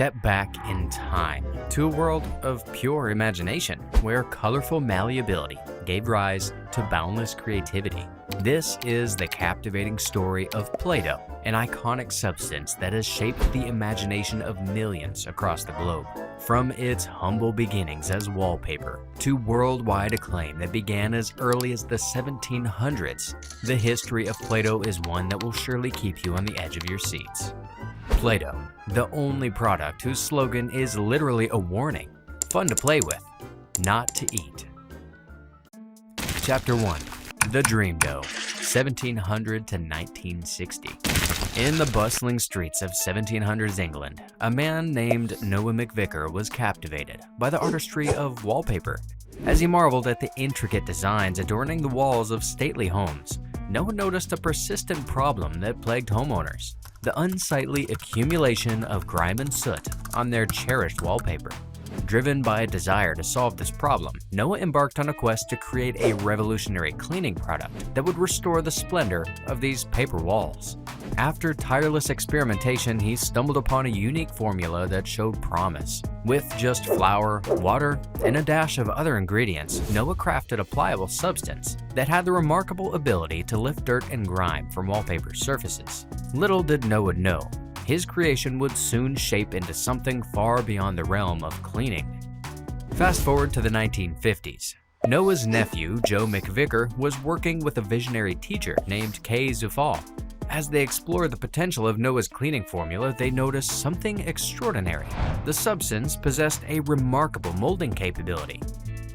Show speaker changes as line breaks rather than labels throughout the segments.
step back in time to a world of pure imagination where colorful malleability gave rise to boundless creativity. This is the captivating story of Play-Doh, an iconic substance that has shaped the imagination of millions across the globe. From its humble beginnings as wallpaper to worldwide acclaim that began as early as the 1700s, the history of Play-Doh is one that will surely keep you on the edge of your seats. Play-Doh, the only product whose slogan is literally a warning: fun to play with, not to eat. Chapter 1. The Dream Dough, 1700 to 1960. In the bustling streets of 1700s England, a man named Noah McVicker was captivated by the artistry of wallpaper. As he marveled at the intricate designs adorning the walls of stately homes, Noah noticed a persistent problem that plagued homeowners: the unsightly accumulation of grime and soot on their cherished wallpaper. Driven by a desire to solve this problem, Noah embarked on a quest to create a revolutionary cleaning product that would restore the splendor of these paper walls. After tireless experimentation, he stumbled upon a unique formula that showed promise. With just flour, water, and a dash of other ingredients, Noah crafted a pliable substance that had the remarkable ability to lift dirt and grime from wallpaper surfaces. Little did Noah know, his creation would soon shape into something far beyond the realm of cleaning. Fast forward to the 1950s. Noah's nephew, Joe McVicker, was working with a visionary teacher named Kay Zufall. As they explored the potential of Noah's cleaning formula, they noticed something extraordinary. The substance possessed a remarkable molding capability.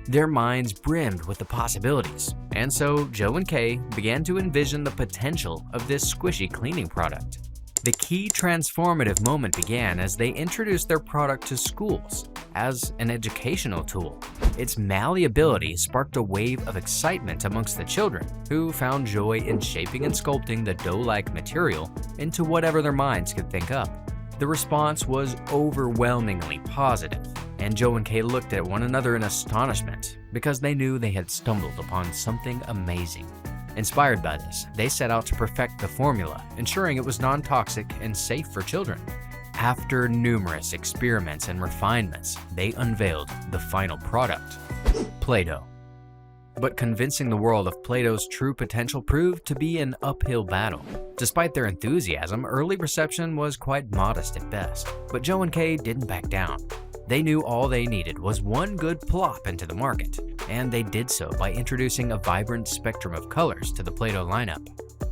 Their minds brimmed with the possibilities, and so Joe and Kay began to envision the potential of this squishy cleaning product. The key transformative moment began as they introduced their product to schools as an educational tool. Its malleability sparked a wave of excitement amongst the children, who found joy in shaping and sculpting the dough-like material into whatever their minds could think up. The response was overwhelmingly positive, and Joe and Kay looked at one another in astonishment because they knew they had stumbled upon something amazing. Inspired by this, they set out to perfect the formula, ensuring it was non-toxic and safe for children. After numerous experiments and refinements, they unveiled the final product: Play-Doh. But convincing the world of Play-Doh's true potential proved to be an uphill battle. Despite their enthusiasm, early reception was quite modest at best, but Joe and Kay didn't back down. They knew all they needed was one good plop into the market, and they did so by introducing a vibrant spectrum of colors to the Play-Doh lineup.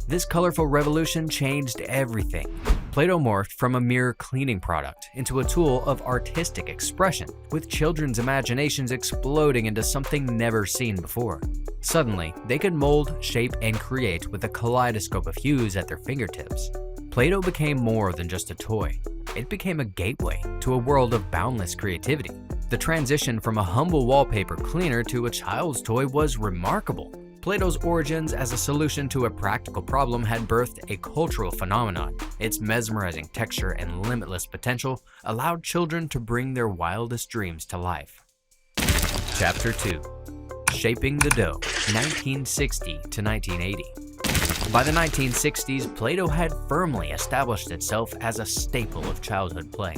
This colorful revolution changed everything. Play-Doh morphed from a mere cleaning product into a tool of artistic expression, with children's imaginations exploding into something never seen before. Suddenly, they could mold, shape, and create with a kaleidoscope of hues at their fingertips. Play-Doh became more than just a toy. It became a gateway to a world of boundless creativity. The transition from a humble wallpaper cleaner to a child's toy was remarkable. Play-Doh's origins as a solution to a practical problem had birthed a cultural phenomenon. Its mesmerizing texture and limitless potential allowed children to bring their wildest dreams to life. Chapter 2. Shaping the Dough, 1960 to 1980. By the 1960s, Play-Doh had firmly established itself as a staple of childhood play.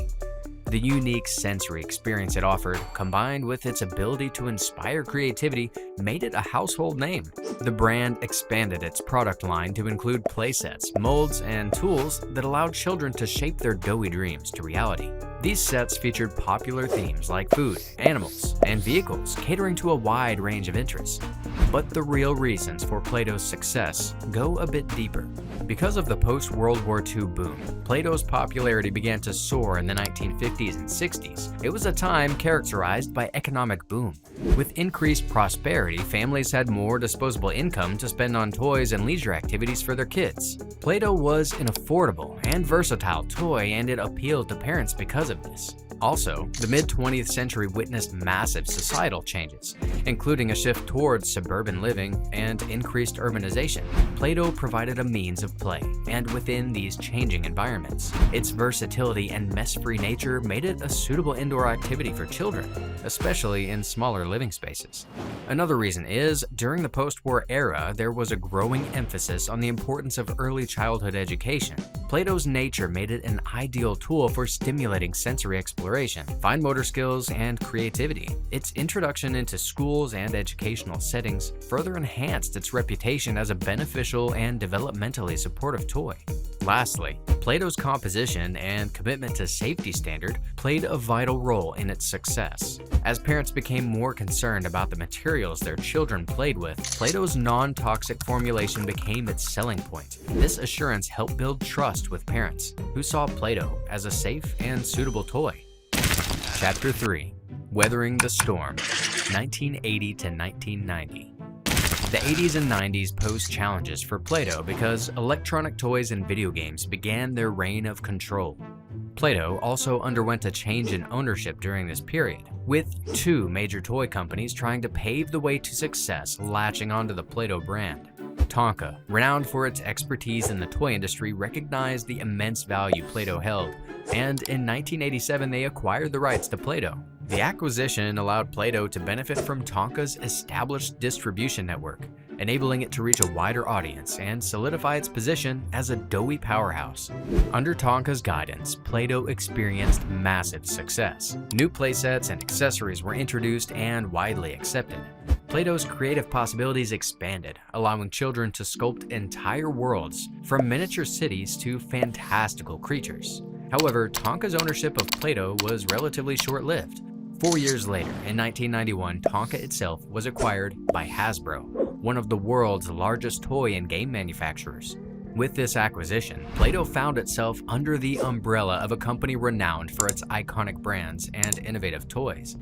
The unique sensory experience it offered, combined with its ability to inspire creativity, made it a household name. The brand expanded its product line to include playsets, molds, and tools that allowed children to shape their doughy dreams to reality. These sets featured popular themes like food, animals, and vehicles, catering to a wide range of interests. But the real reasons for Play-Doh's success go a bit deeper. Because of the post-World War II boom, Play-Doh's popularity began to soar in the 1950s and 60s. It was a time characterized by economic boom. With increased prosperity, families had more disposable income to spend on toys and leisure activities for their kids. Play-Doh was an affordable and versatile toy, and it appealed to parents because of this. Also, the mid-20th century witnessed massive societal changes, including a shift towards suburban living and increased urbanization. Play-Doh provided a means of play, and within these changing environments, its versatility and mess-free nature made it a suitable indoor activity for children, especially in smaller living spaces. Another reason is, during the post-war era, there was a growing emphasis on the importance of early childhood education. Play-Doh's nature made it an ideal tool for stimulating sensory exploration, fine motor skills, and creativity. Its introduction into schools and educational settings further enhanced its reputation as a beneficial and developmentally supportive toy. Lastly, Play-Doh's composition and commitment to safety standard played a vital role in its success. As parents became more concerned about the materials their children played with, Play-Doh's non-toxic formulation became its selling point. This assurance helped build trust with parents, who saw Play-Doh as a safe and suitable toy. Chapter 3. Weathering the Storm, 1980 to 1990. The 80s and 90s posed challenges for Play-Doh because electronic toys and video games began their reign of control. Play-Doh also underwent a change in ownership during this period, with two major toy companies trying to pave the way to success latching onto the Play-Doh brand. Tonka, renowned for its expertise in the toy industry, recognized the immense value Play-Doh held, and in 1987 they acquired the rights to Play-Doh. The acquisition allowed Play-Doh to benefit from Tonka's established distribution network, enabling it to reach a wider audience and solidify its position as a doughy powerhouse. Under Tonka's guidance, Play-Doh experienced massive success. New playsets and accessories were introduced and widely accepted. Play-Doh's creative possibilities expanded, allowing children to sculpt entire worlds, from miniature cities to fantastical creatures. However, Tonka's ownership of Play-Doh was relatively short-lived. 4 years later, in 1991, Tonka itself was acquired by Hasbro, one of the world's largest toy and game manufacturers. With this acquisition, Play-Doh found itself under the umbrella of a company renowned for its iconic brands and innovative toys.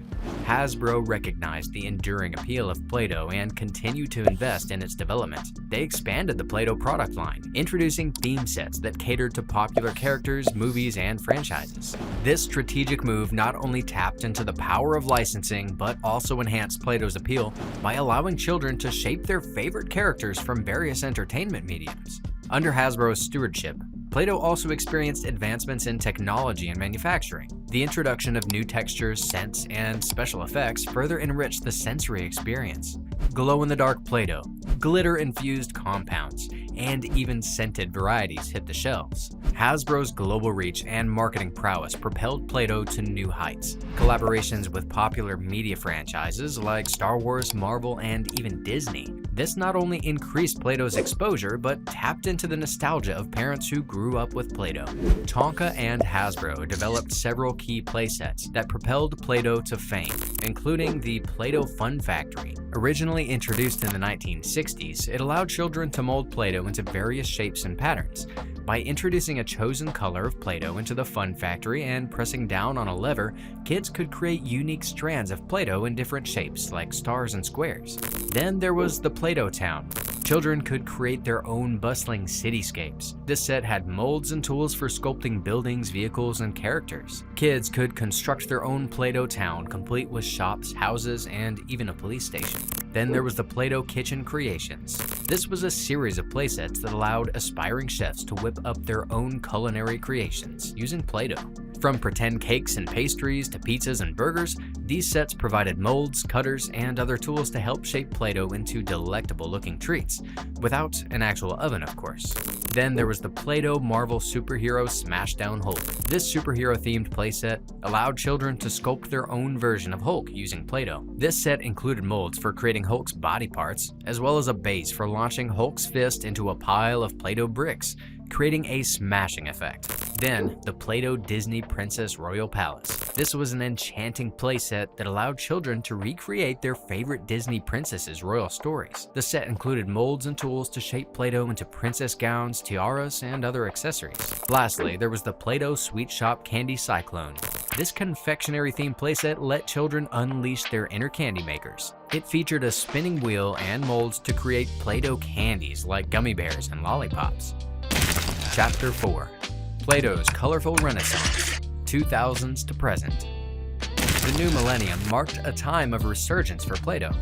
Hasbro recognized the enduring appeal of Play-Doh and continued to invest in its development. They expanded the Play-Doh product line, introducing theme sets that catered to popular characters, movies, and franchises. This strategic move not only tapped into the power of licensing, but also enhanced Play-Doh's appeal by allowing children to shape their favorite characters from various entertainment mediums. Under Hasbro's stewardship, Play-Doh also experienced advancements in technology and manufacturing. The introduction of new textures, scents, and special effects further enriched the sensory experience. Glow-in-the-dark Play-Doh, glitter-infused compounds, and even scented varieties hit the shelves. Hasbro's global reach and marketing prowess propelled Play-Doh to new heights. Collaborations with popular media franchises like Star Wars, Marvel, and even Disney. This not only increased Play-Doh's exposure, but tapped into the nostalgia of parents who grew up with Play-Doh. Tonka and Hasbro developed several key playsets that propelled Play-Doh to fame, including the Play-Doh Fun Factory. Originally introduced in the 1960s, it allowed children to mold Play-Doh into various shapes and patterns. By introducing a chosen color of Play-Doh into the Fun Factory and pressing down on a lever, kids could create unique strands of Play-Doh in different shapes, like stars and squares. Then there was the Play-Doh Town. Children could create their own bustling cityscapes. This set had molds and tools for sculpting buildings, vehicles, and characters. Kids could construct their own Play-Doh town, complete with shops, houses, and even a police station. Then there was the Play-Doh Kitchen Creations. This was a series of playsets that allowed aspiring chefs to whip up their own culinary creations using Play-Doh. From pretend cakes and pastries to pizzas and burgers, these sets provided molds, cutters, and other tools to help shape Play-Doh into delectable-looking treats, without an actual oven, of course. Then there was the Play-Doh Marvel Superhero Smashdown Hulk. This superhero-themed playset allowed children to sculpt their own version of Hulk using Play-Doh. This set included molds for creating Hulk's body parts, as well as a base for launching Hulk's fist into a pile of Play-Doh bricks, creating a smashing effect. Then, the Play-Doh Disney Princess Royal Palace. This was an enchanting playset that allowed children to recreate their favorite Disney princesses' royal stories. The set included molds and tools to shape Play-Doh into princess gowns, tiaras, and other accessories. Lastly, there was the Play-Doh Sweet Shop Candy Cyclone. This confectionery-themed playset let children unleash their inner candy makers. It featured a spinning wheel and molds to create Play-Doh candies like gummy bears and lollipops. Chapter 4. Play-Doh's Colorful Renaissance, 2000s to present. The new millennium marked a time of resurgence for Play-Doh.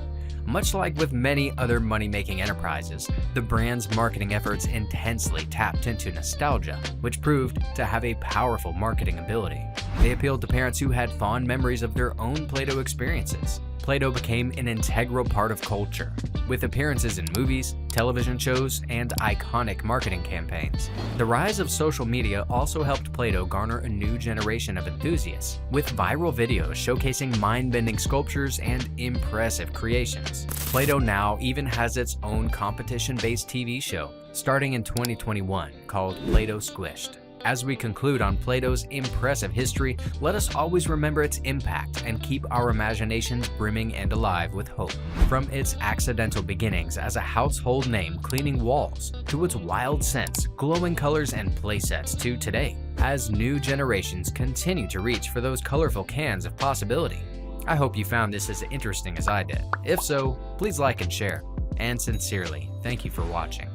Much like with many other money-making enterprises, the brand's marketing efforts intensely tapped into nostalgia, which proved to have a powerful marketing ability. They appealed to parents who had fond memories of their own Play-Doh experiences. Play-Doh became an integral part of culture, with appearances in movies, television shows, and iconic marketing campaigns. The rise of social media also helped Play-Doh garner a new generation of enthusiasts, with viral videos showcasing mind-bending sculptures and impressive creations. Play-Doh now even has its own competition-based TV show, starting in 2021, called Play-Doh Squished. As we conclude on Play-Doh's impressive history, let us always remember its impact and keep our imaginations brimming and alive with hope. From its accidental beginnings as a household name cleaning walls, to its wild scents, glowing colors, and playsets to today, as new generations continue to reach for those colorful cans of possibility. I hope you found this as interesting as I did. If so, please like and share. And sincerely, thank you for watching.